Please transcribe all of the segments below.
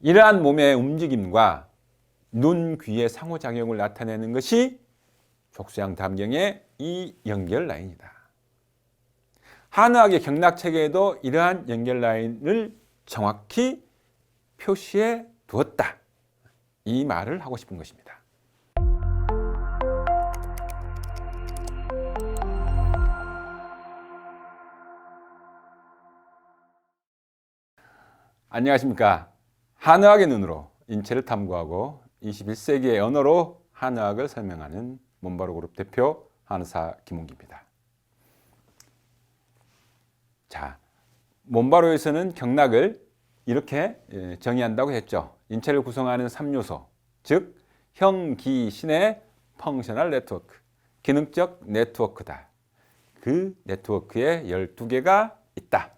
이러한 몸의 움직임과 눈, 귀의 상호작용을 나타내는 것이 족쇄양담경의 이 연결 라인이다. 한의학의 경락체계에도 이러한 연결 라인을 정확히 표시해 두었다. 이 말을 하고 싶은 것입니다. 안녕하십니까. 한의학의 눈으로 인체를 탐구하고 21세기의 언어로 한의학을 설명하는 몸바로그룹 대표 한의사 김홍기입니다. 자, 몸바로에서는 경락을 이렇게 정의한다고 했죠. 인체를 구성하는 3요소, 즉 형, 기, 신의 펑셔널 네트워크, 기능적 네트워크다. 그 네트워크에 12개가 있다.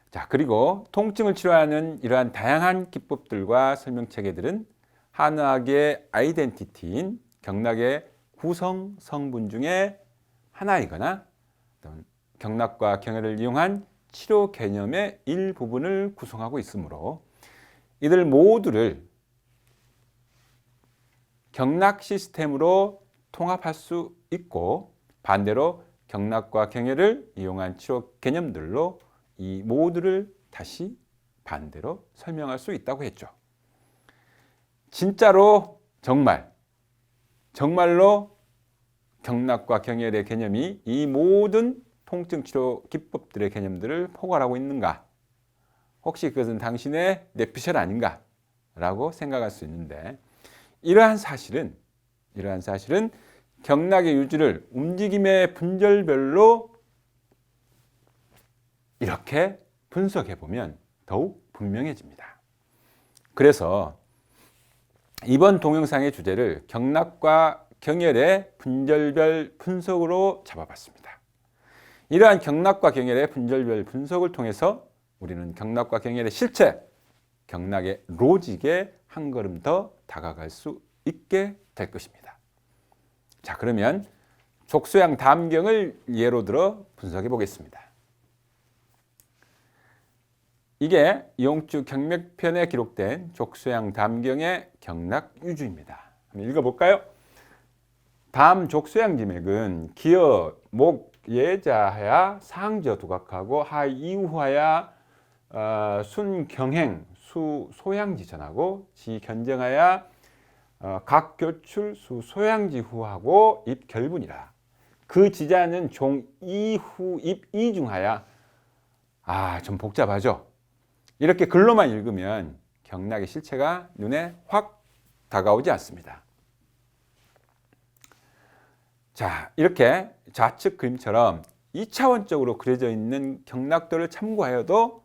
자, 그리고 통증을 치료하는 이러한 다양한 기법들과 설명체계들은 한의학의 아이덴티티인 경락의 구성 성분 중에 하나이거나 경락과 경혈을 이용한 치료 개념의 일부분을 구성하고 있으므로 이들 모두를 경락 시스템으로 통합할 수 있고, 반대로 경락과 경혈을 이용한 치료 개념들로 이 모두를 다시 반대로 설명할 수 있다고 했죠. 진짜로 정말로 경락과 경혈의 개념이 이 모든 통증 치료 기법들의 개념들을 포괄하고 있는가? 혹시 그것은 당신의 뇌피셜 아닌가? 라고 생각할 수 있는데, 이러한 사실은 경락의 유지를 움직임의 분절별로 이렇게 분석해 보면 더욱 분명해집니다. 그래서 이번 동영상의 주제를 경락과 경혈의 분절별 분석으로 잡아봤습니다. 이러한 경락과 경혈의 분절별 분석을 통해서 우리는 경락과 경혈의 실체, 경락의 로직에 한 걸음 더 다가갈 수 있게 될 것입니다. 자, 그러면 족쇄양담경을 예로 들어 분석해 보겠습니다. 이게 이용주 경맥편에 기록된 족쇄양담경의 경락유주입니다. 한번 읽어볼까요? 담 족쇄양지맥은 기어, 목, 예자하야 상저 두각하고 하 이우하야 순경행, 수 소양지 전하고 지 견정하야 각 교출 수 소양지 후하고 입 결분이라. 그 지자는 종 이후 입 이중하야. 좀 복잡하죠. 이렇게 글로만 읽으면 경락의 실체가 눈에 확 다가오지 않습니다. 자, 이렇게 좌측 그림처럼 2차원적으로 그려져 있는 경락도를 참고하여도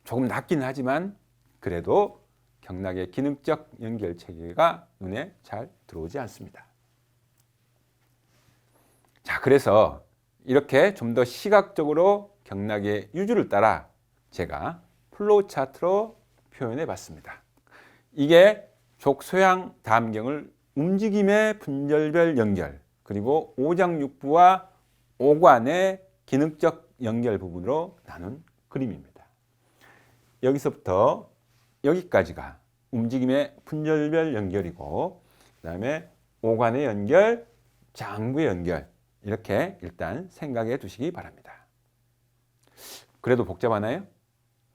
조금 낮긴 하지만 그래도 경락의 기능적 연결 체계가 눈에 잘 들어오지 않습니다. 자, 그래서 이렇게 좀 더 시각적으로 경락의 유주를 따라 제가 플로우 차트로 표현해 봤습니다. 이게 족쇄양담경을 움직임의 분절별 연결, 그리고 오장육부와 오관의 기능적 연결 부분으로 나눈 그림입니다. 여기서부터 여기까지가 움직임의 분절별 연결이고, 그 다음에 오관의 연결, 장부의 연결, 이렇게 일단 생각해 두시기 바랍니다. 그래도 복잡하나요?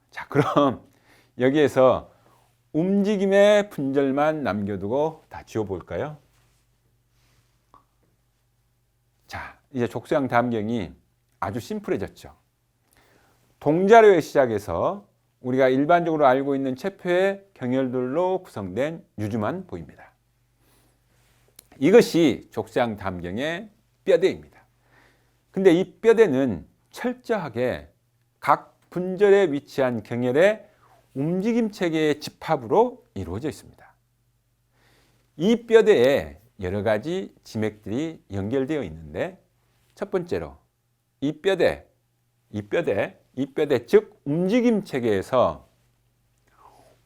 자, 그럼 여기에서 움직임의 분절만 남겨두고 다 지워볼까요? 자, 이제 족쇄양담경이 아주 심플해졌죠. 동자료의 시작에서 우리가 일반적으로 알고 있는 체표의 경혈들로 구성된 유주만 보입니다. 이것이 족쇄양담경의 뼈대입니다. 근데 이 뼈대는 철저하게 각 분절에 위치한 경혈의 움직임 체계의 집합으로 이루어져 있습니다. 이 뼈대에 여러 가지 지맥들이 연결되어 있는데, 첫 번째로 이 뼈대, 즉 움직임 체계에서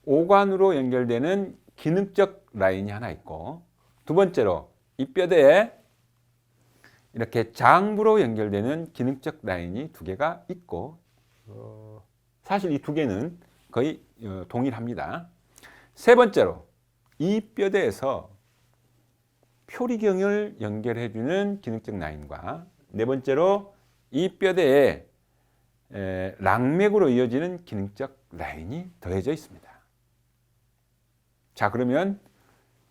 오관으로 연결되는 기능적 라인이 하나 있고, 두 번째로 이 뼈대에 이렇게 장부로 연결되는 기능적 라인이 두 개가 있고, 사실 이 두 개는 거의 동일합니다. 세 번째로 이 뼈대에서 표리경을 연결해주는 기능적 라인과 네 번째로 이 뼈대에 랑맥으로 이어지는 기능적 라인이 더해져 있습니다. 자, 그러면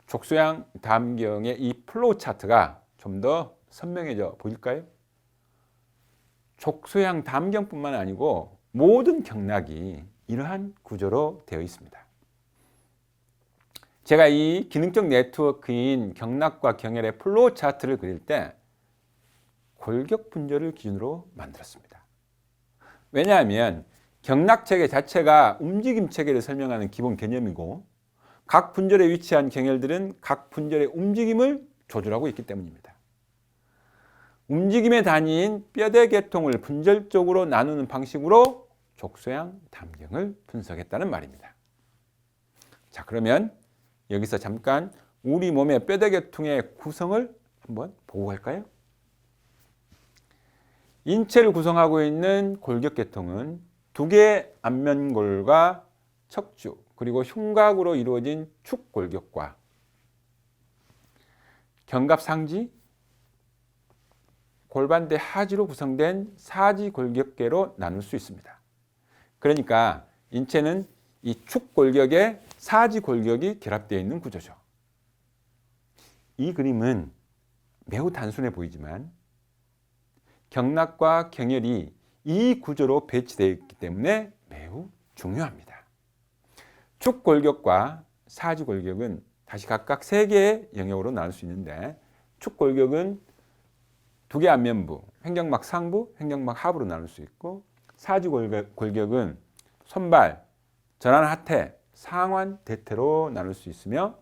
족소양 담경의 이 플로우 차트가 좀 더 선명해져 보일까요? 족소양 담경뿐만 아니고 모든 경락이 이러한 구조로 되어 있습니다. 제가 이 기능적 네트워크인 경락과 경혈의 플로우 차트를 그릴 때 골격 분절을 기준으로 만들었습니다. 왜냐하면 경락 체계 자체가 움직임 체계를 설명하는 기본 개념이고 각 분절에 위치한 경혈들은 각 분절의 움직임을 조절하고 있기 때문입니다. 움직임의 단위인 뼈대 계통을 분절적으로 나누는 방식으로 족소양 담경을 분석했다는 말입니다. 자, 그러면 여기서 잠깐 우리 몸의 뼈대 계통의 구성을 한번 보고 갈까요? 인체를 구성하고 있는 골격 계통은 두 개의 안면골과 척추 그리고 흉곽으로 이루어진 축골격과 견갑상지, 골반대 하지로 구성된 사지골격계로 나눌 수 있습니다. 그러니까 인체는 이 축골격에 사지골격이 결합되어 있는 구조죠. 이 그림은 매우 단순해 보이지만 경락과 경혈이 이 구조로 배치되어 있기 때문에 매우 중요합니다. 축골격과 사지골격은 다시 각각 세 개의 영역으로 나눌 수 있는데 축골격은 두 개 안면부, 횡격막 상부, 횡격막 하부로 나눌 수 있고 사지골격은 손발, 전환 하태, 상완 대퇴로 나눌 수 있으며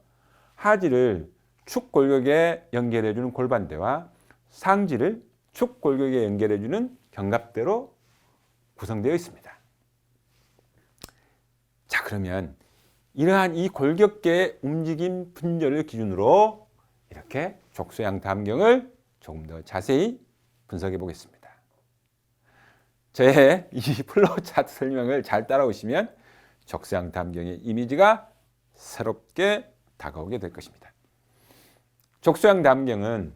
하지를 축골격에 연결해주는 골반대와 상지를 축골격에 연결해주는 견갑대로 구성되어 있습니다. 자, 그러면 이러한 이 골격계의 움직임 분절을 기준으로 이렇게 족소양 담경을 조금 더 자세히 분석해 보겠습니다. 저의 이 플로우 차트 설명을 잘 따라오시면 족소양 담경의 이미지가 새롭게 다가오게 될 것입니다. 족소양 담경은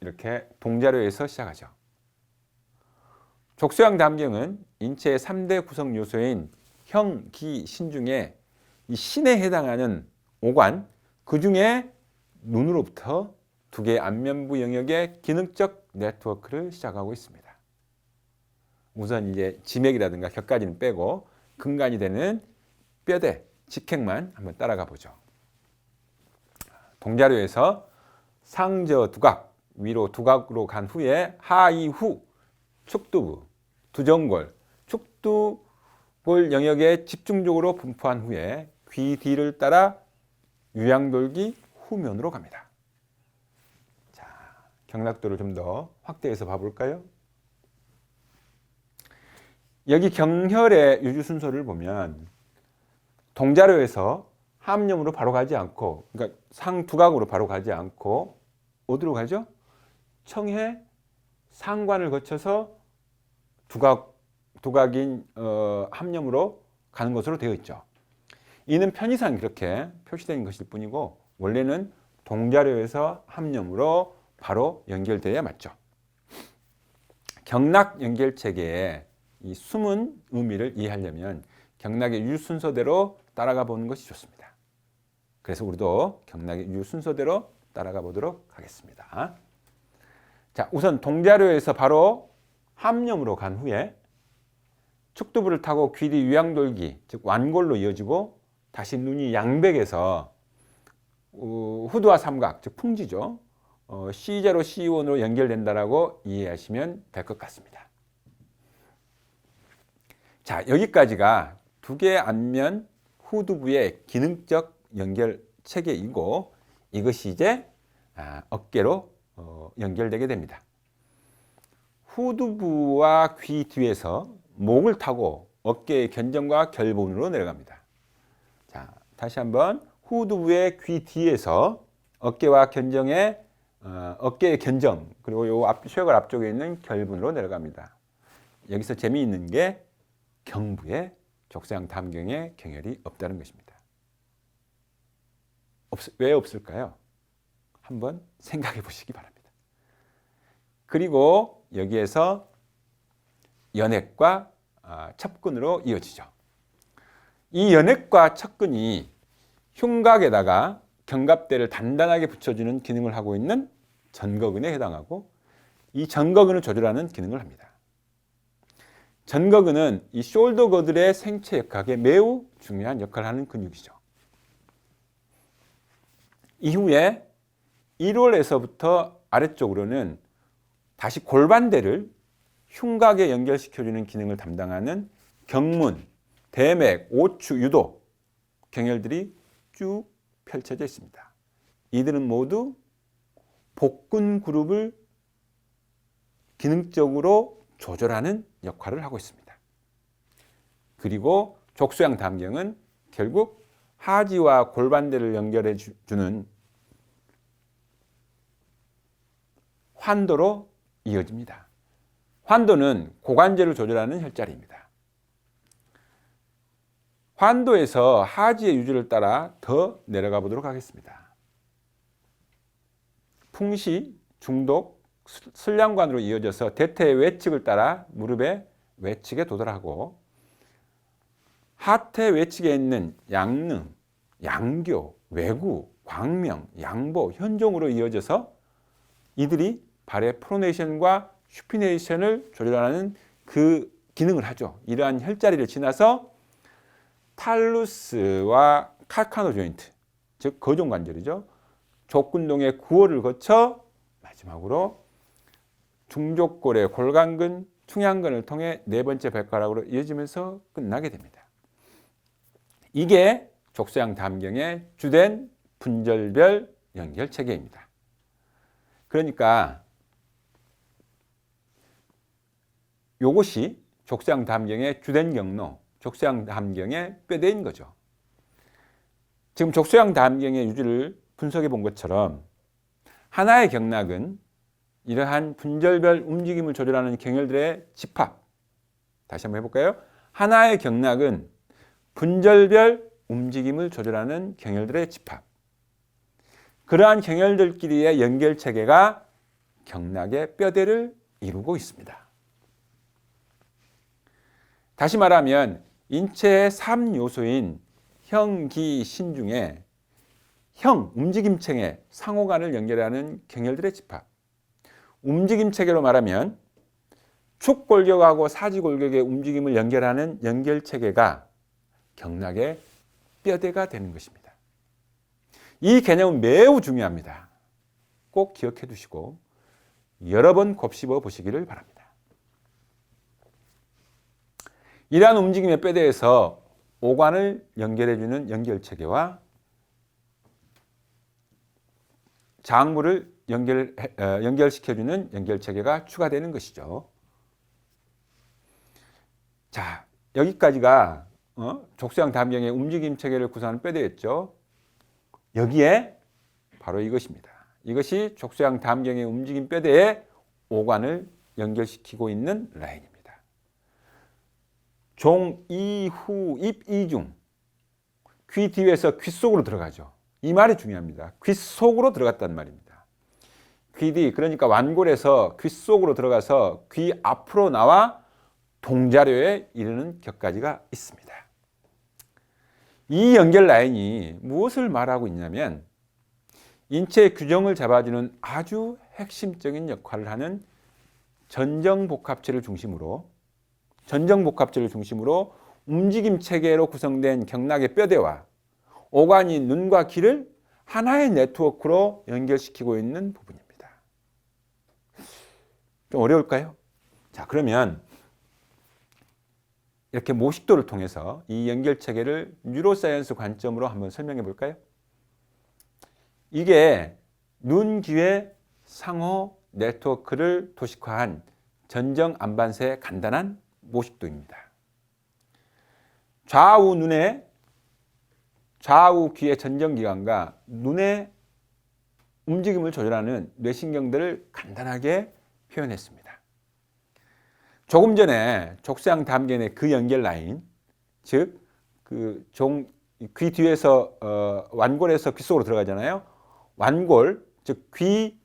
이렇게 동자료에서 시작하죠. 족소양 담경은 인체의 3대 구성 요소인 형, 기, 신 중에 이 신에 해당하는 오관, 그 중에 눈으로부터 두 개의 안면부 영역의 기능적 네트워크를 시작하고 있습니다. 우선 이제 지맥이라든가 격까지는 빼고 근간이 되는 뼈대, 직행만 한번 따라가 보죠. 동자료에서 상저 두각, 위로 두각으로 간 후에 하이후, 축두부, 두정골, 축두골 영역에 집중적으로 분포한 후에 귀 뒤를 따라 유양돌기 후면으로 갑니다. 자, 경락도를 좀 더 확대해서 봐볼까요? 여기 경혈의 유주 순서를 보면 동자료에서 함염으로 바로 가지 않고, 그러니까 상두각으로 바로 가지 않고 어디로 가죠? 청해 상관을 거쳐서 두각인 함염으로 가는 것으로 되어 있죠. 이는 편의상 그렇게 표시된 것일 뿐이고 원래는 동자료에서 함염으로 바로 연결돼야 맞죠. 경락 연결 체계의 이 숨은 의미를 이해하려면 경락의 유주 순서대로 따라가 보는 것이 좋습니다. 그래서 우리도 경락의 유주 순서대로 따라가 보도록 하겠습니다. 자, 우선 동자료에서 바로 함염으로 간 후에 축두부를 타고 귀 뒤 유양돌기, 즉 완골로 이어지고 다시 눈이 양백에서 후두와 삼각, 즉 풍지죠. C0, C1으로 연결된다라고 이해하시면 될 것 같습니다. 자, 여기까지가 두 개의 안면 후두부의 기능적 연결 체계이고 이것이 이제 어깨로 연결되게 됩니다. 후두부와 귀 뒤에서 목을 타고 어깨의 견정과 결부근으로 내려갑니다. 자, 다시 한번 후두부의 귀 뒤에서 어깨와 견정의 어깨의 견정 그리고 요 쇄골 앞쪽에 있는 결부근으로 내려갑니다. 여기서 재미있는 게 경부의 족쇄양 담경에 경혈이 없다는 것입니다. 왜 없을까요? 한번 생각해 보시기 바랍니다. 그리고 여기에서 연액과 척근으로 이어지죠. 이 연액과 척근이 흉곽에다가 견갑대를 단단하게 붙여주는 기능을 하고 있는 전거근에 해당하고, 이 전거근을 조절하는 기능을 합니다. 전거근은 이 숄더 거들의 생체 역학에 매우 중요한 역할을 하는 근육이죠. 이후에 1월에서부터 아래쪽으로는 다시 골반대를 흉곽에 연결시켜주는 기능을 담당하는 경문, 대맥, 오추, 유도 경혈들이 쭉 펼쳐져 있습니다. 이들은 모두 복근 그룹을 기능적으로 조절하는 역할을 하고 있습니다. 그리고 족쇄양 담경은 결국 하지와 골반대를 연결해 주는 환도로 이어집니다. 환도는 고관절을 조절하는 혈자리입니다. 환도에서 하지의 유지를 따라 더 내려가 보도록 하겠습니다. 풍시, 중독, 슬량관으로 이어져서 대퇴의 외측을 따라 무릎의 외측에 도달하고, 하태 외측에 있는 양릉, 양교, 외구, 광명, 양보, 현종으로 이어져서 이들이 발의 프로네이션과 슈피네이션을 조절하는 그 기능을 하죠. 이러한 혈자리를 지나서 탈루스와 칼카노 조인트, 즉 거종관절이죠. 족근동의 구호를 거쳐 마지막으로 중족골의 골간근, 충양근을 통해 네 번째 발가락으로 이어지면서 끝나게 됩니다. 이게 족쇄양 담경의 주된 분절별 연결 체계입니다. 그러니까 이것이 족쇄양 담경의 주된 경로, 족쇄양 담경의 뼈대인 거죠. 지금 족쇄양 담경의 유지를 분석해 본 것처럼 하나의 경락은 이러한 분절별 움직임을 조절하는 경혈들의 집합. 다시 한번 해볼까요? 하나의 경락은 분절별 움직임을 조절하는 경혈들의 집합. 그러한 경혈들끼리의 연결 체계가 경락의 뼈대를 이루고 있습니다. 다시 말하면 인체의 3요소인 형, 기, 신 중에 형, 움직임 체계, 상호간을 연결하는 경혈들의 집합. 움직임 체계로 말하면 축골격하고 사지골격의 움직임을 연결하는 연결 체계가 경락의 뼈대가 되는 것입니다. 이 개념은 매우 중요합니다. 꼭 기억해 두시고 여러 번 곱씹어 보시기를 바랍니다. 이러한 움직임의 뼈대에서 오관을 연결해 주는 연결 체계와 장부를 연결시켜주는 연결체계가 추가되는 것이죠. 자, 여기까지가 족쇄양 담경의 움직임 체계를 구성하는 뼈대였죠. 여기에 바로 이것입니다. 이것이 족쇄양 담경의 움직임 뼈대에 오관을 연결시키고 있는 라인입니다. 종, 이, 후, 입, 이중. 귀 뒤에서 귀 속으로 들어가죠. 이 말이 중요합니다. 귀 속으로 들어갔단 말입니다. 귀 뒤, 그러니까 완골에서 귀 속으로 들어가서 귀 앞으로 나와 동자료에 이르는 격까지가 있습니다. 이 연결 라인이 무엇을 말하고 있냐면 인체의 규정을 잡아주는 아주 핵심적인 역할을 하는 전정복합체를 중심으로 움직임 체계로 구성된 경락의 뼈대와 오관이 눈과 귀를 하나의 네트워크로 연결시키고 있는 부분입니다. 좀 어려울까요? 자, 그러면 이렇게 모식도를 통해서 이 연결 체계를 뉴로사이언스 관점으로 한번 설명해 볼까요? 이게 눈, 귀의 상호 네트워크를 도식화한 전정 안반세의 간단한 모식도입니다. 좌우 귀의 전정기관과 눈의 움직임을 조절하는 뇌신경들을 간단하게 표현했습니다. 조금 전에 족쇄양 담경의 그 연결 라인, 즉 귀 뒤에서 완골에서 귀 속으로 들어가잖아요. 완골, 즉 귀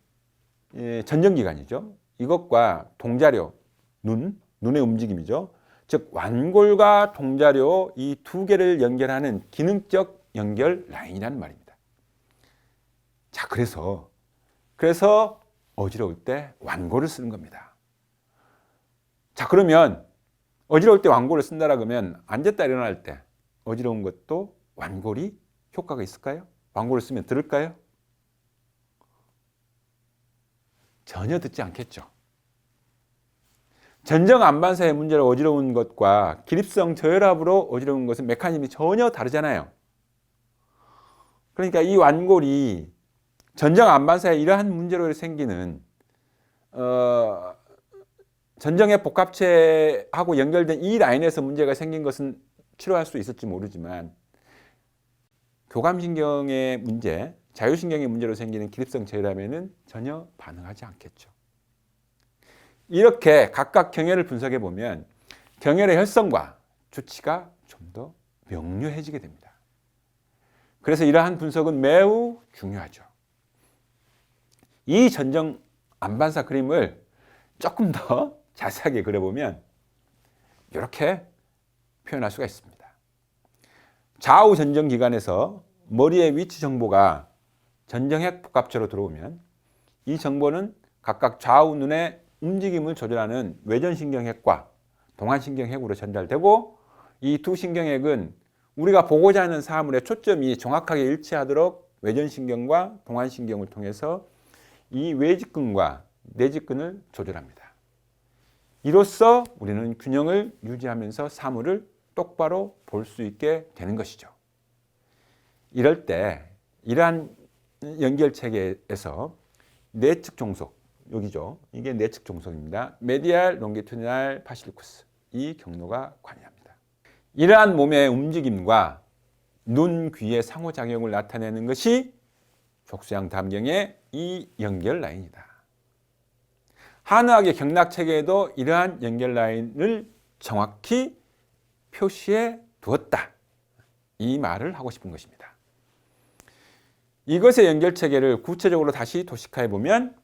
전정기관이죠. 이것과 동자료, 눈의 움직임이죠. 즉 완골과 동자료 이 두 개를 연결하는 기능적 연결 라인이라는 말입니다. 자, 그래서 어지러울 때 완골을 쓰는 겁니다. 자, 그러면 어지러울 때 완골을 쓴다라 그러면 앉았다 일어날 때 어지러운 것도 완골이 효과가 있을까요? 완골을 쓰면 들을까요? 전혀 듣지 않겠죠. 전정 안반사의 문제로 어지러운 것과 기립성 저혈압으로 어지러운 것은 메커니즘이 전혀 다르잖아요. 그러니까 이 완골이 전정 안반사의 이러한 문제로 생기는 전정의 복합체하고 연결된 이 라인에서 문제가 생긴 것은 치료할 수 있을지 모르지만 교감신경의 문제, 자율신경의 문제로 생기는 기립성 저혈압에는 전혀 반응하지 않겠죠. 이렇게 각각 경혈을 분석해 보면 경혈의 혈성과 주치가 좀 더 명료해지게 됩니다. 그래서 이러한 분석은 매우 중요하죠. 이 전정 안반사 그림을 조금 더 자세하게 그려보면 이렇게 표현할 수가 있습니다. 좌우 전정기관에서 머리의 위치 정보가 전정핵 복합체로 들어오면 이 정보는 각각 좌우 눈의 움직임을 조절하는 외전신경핵과 동안신경핵으로 전달되고 이 두 신경핵은 우리가 보고자 하는 사물의 초점이 정확하게 일치하도록 외전신경과 동안신경을 통해서 이 외직근과 내직근을 조절합니다. 이로써 우리는 균형을 유지하면서 사물을 똑바로 볼 수 있게 되는 것이죠. 이럴 때 이러한 연결체계에서 내측 종속, 여기죠. 이게 내측 종속입니다. 메디알 롱기튜디널 파실리쿠스, 이 경로가 관여합니다. 이러한 몸의 움직임과 눈, 귀의 상호작용을 나타내는 것이 족쇄양 담경의 이 연결 라인이다. 한의학의 경락체계에도 이러한 연결 라인을 정확히 표시해 두었다. 이 말을 하고 싶은 것입니다. 이것의 연결체계를 구체적으로 다시 도식화해 보면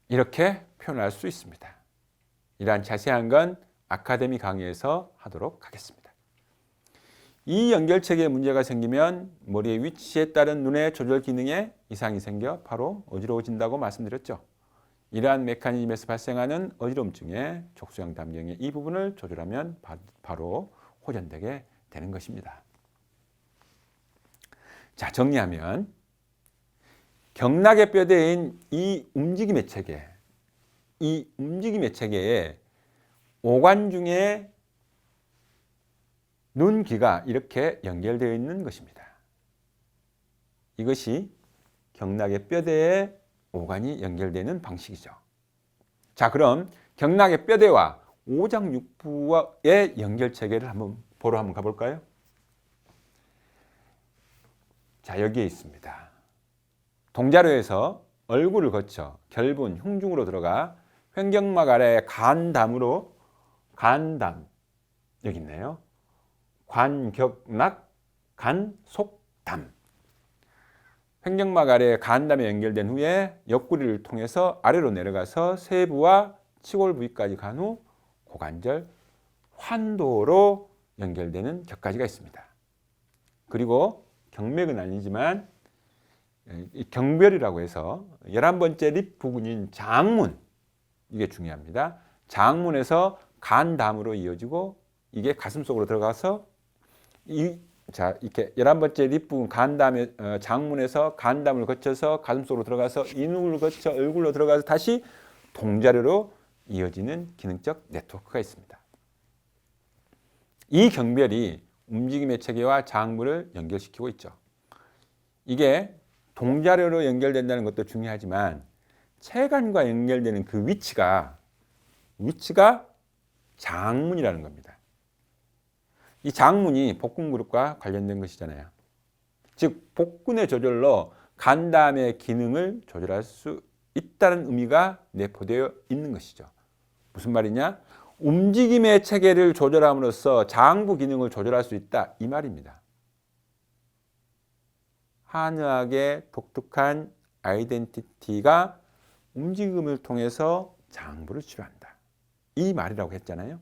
이렇게 표현할 수 있습니다. 이러한 자세한 건 아카데미 강의에서 하도록 하겠습니다. 이 연결체계에 문제가 생기면 머리의 위치에 따른 눈의 조절 기능에 이상이 생겨 바로 어지러워진다고 말씀드렸죠. 이러한 메커니즘에서 발생하는 어지럼증의 족쇄양 담경의 이 부분을 조절하면 바로 호전되게 되는 것입니다. 자, 정리하면 경락의 뼈대인 이 움직임의 체계에 오관 중에 눈, 귀가 이렇게 연결되어 있는 것입니다. 이것이 경락의 뼈대에 오관이 연결되는 방식이죠. 자, 그럼 경락의 뼈대와 오장육부의 연결체계를 보러 한번 가볼까요? 자, 여기에 있습니다. 동자료에서 얼굴을 거쳐 결분, 흉중으로 들어가 횡격막 아래 간담으로 여기 있네요. 관격락, 간속담. 횡격막 아래 간담에 연결된 후에 옆구리를 통해서 아래로 내려가서 세부와 치골 부위까지 간 후 고관절, 환도로 연결되는 격까지가 있습니다. 그리고 경맥은 아니지만 경별이라고 해서 11번째 립 부근인 장문, 이게 중요합니다. 장문에서 간담으로 이어지고 이게 가슴 속으로 들어가서 이렇게 11번째 립 부분 간담의 장문에서 간담을 거쳐서 가슴 속으로 들어가서 인후를 거쳐 얼굴로 들어가서 다시 동자료로 이어지는 기능적 네트워크가 있습니다. 이 경별이 움직임의 체계와 장부를 연결시키고 있죠. 이게 동자료로 연결된다는 것도 중요하지만 체관과 연결되는 그 위치가 장문이라는 겁니다. 이 장문이 복근 그룹과 관련된 것이잖아요. 즉 복근의 조절로 간담의 기능을 조절할 수 있다는 의미가 내포되어 있는 것이죠. 무슨 말이냐? 움직임의 체계를 조절함으로써 장부 기능을 조절할 수 있다, 이 말입니다. 한의학의 독특한 아이덴티티가 움직임을 통해서 장부를 치료한다, 이 말이라고 했잖아요.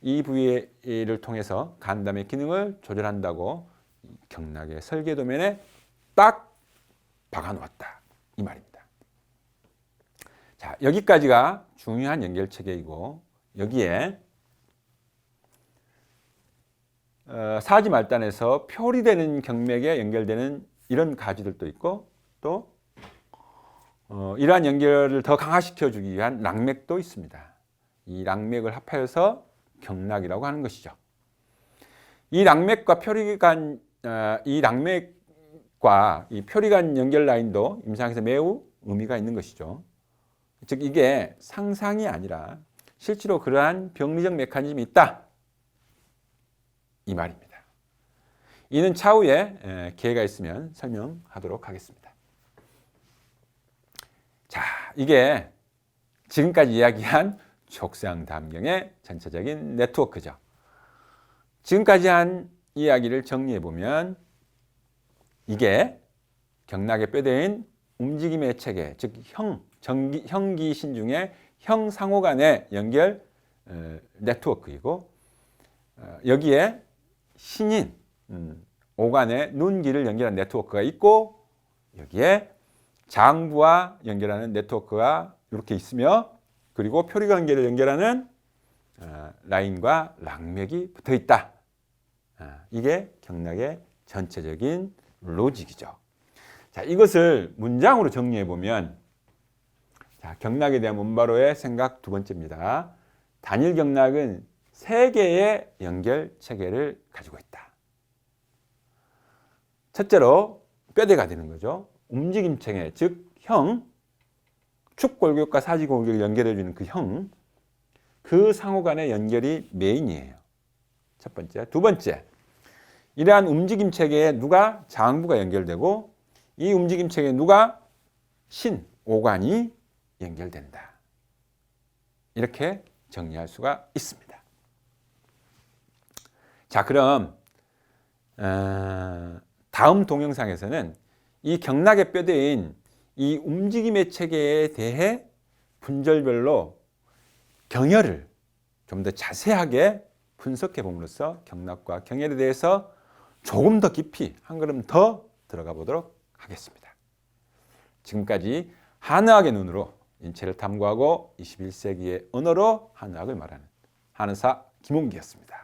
이 부위를 통해서 간담의 기능을 조절한다고 경락의 설계도면에 딱 박아놓았다, 이 말입니다. 자, 여기까지가 중요한 연결체계이고, 여기에 사지 말단에서 표리되는 경맥에 연결되는 이런 가지들도 있고, 또 이러한 연결을 더 강화시켜 주기 위한 락맥도 있습니다. 이 락맥을 합하여서 경락이라고 하는 것이죠. 이 락맥과 표리간, 이 락맥과 이 표리간 연결 라인도 임상에서 매우 의미가 있는 것이죠. 즉 이게 상상이 아니라 실제로 그러한 병리적 메커니즘이 있다, 이 말입니다. 이는 차후에 기회가 있으면 설명하도록 하겠습니다. 자, 이게 지금까지 이야기한 족상담경의 전체적인 네트워크죠. 지금까지 한 이야기를 정리해 보면 이게 경락의 뼈대인 움직임의 체계, 즉 형기신 중에 형상호 간의 연결 네트워크이고, 여기에 신인 오간의 눈기를 연결한 네트워크가 있고, 여기에 장부와 연결하는 네트워크가 이렇게 있으며, 그리고 표리관계를 연결하는 라인과 락맥이 붙어 있다. 이게 경락의 전체적인 로직이죠. 자, 이것을 문장으로 정리해 보면, 자, 경락에 대한 문바로의 생각 두 번째입니다. 단일 경락은 세 개의 연결 체계를 가지고 있다. 첫째로 뼈대가 되는 거죠. 움직임 체계, 즉 형, 축골격과 사지골격을 연결해 주는 그 형, 그 상호 간의 연결이 메인이에요. 첫 번째. 두 번째, 이러한 움직임 체계에 누가 장부가 연결되고, 이 움직임 체계에 누가 신, 오간이 연결된다. 이렇게 정리할 수가 있습니다. 자, 그럼 다음 동영상에서는 이 경락의 뼈대인 이 움직임의 체계에 대해 분절별로 경혈을 좀 더 자세하게 분석해 봄으로써 경락과 경혈에 대해서 조금 더 깊이 한 걸음 더 들어가 보도록 하겠습니다. 지금까지 한의학의 눈으로 인체를 탐구하고 21세기의 언어로 한의학을 말하는 한의사 김홍기였습니다.